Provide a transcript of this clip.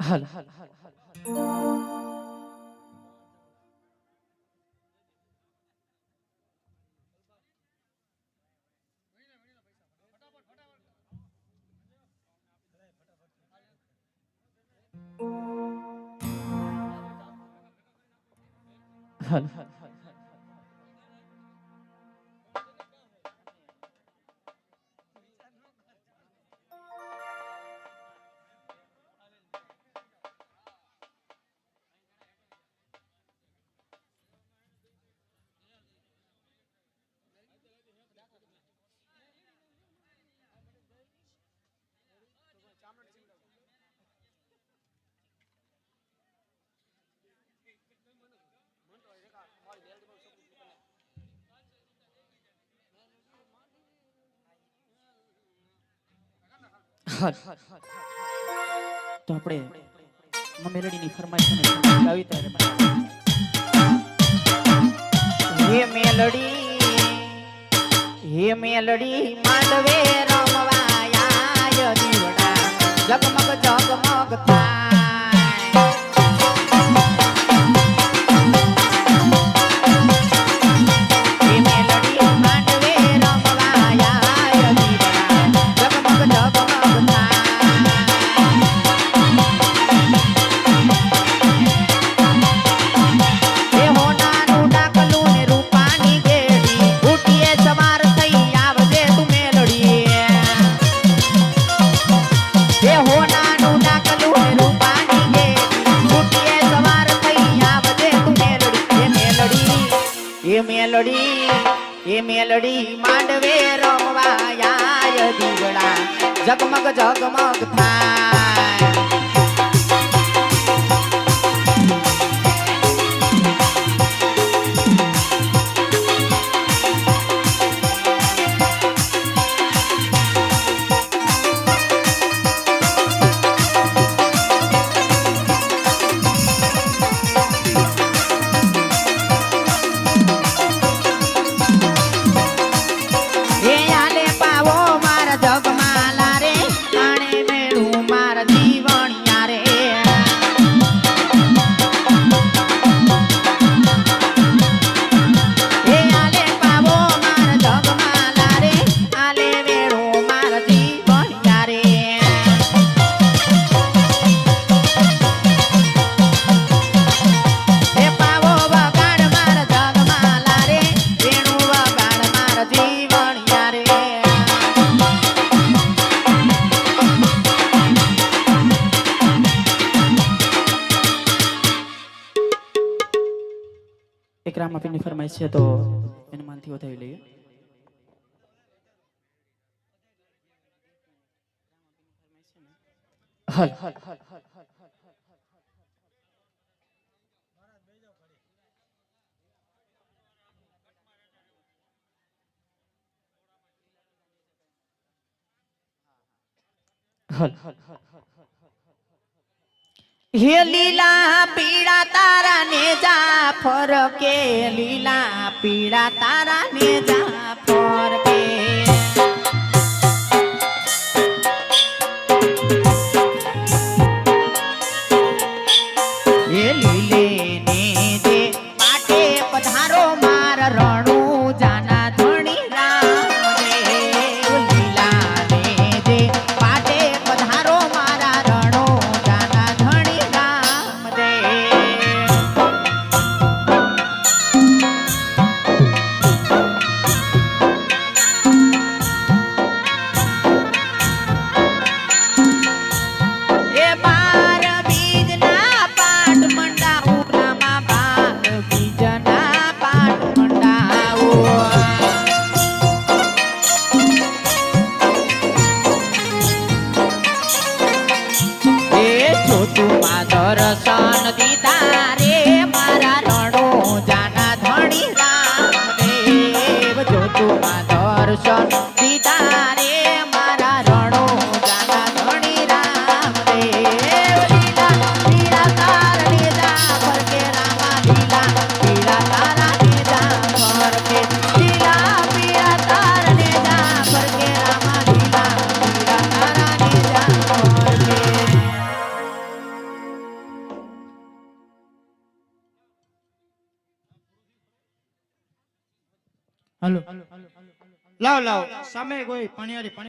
હાલ હાલ તો આપણે મેલડીની ફરમાઈશ ગાવી ત્યારે હે મેલડી માંડવે રમવાયા દીવડા જગમગ જગમગ થાય મેલડી માંડવે રમવાયા દીવડા જગમગ જગમગ થાય રામાપીની ફરમાઈશ છે તો એને માનથી વધાવી લઈએ હાલ હાલ હે લીલા પીળા તારા ને જા ફરકે લીલા પીળા તારા ને જા ફરકે હે લીલે ને દે પાટે પધારો માર રણું જાના ધણી રામ રે લીલા ને દે પાટે પધારો મારા રણું જાના ધણી રામ દે હાલો લાવ લાવ સામે કોઈ પણિયારી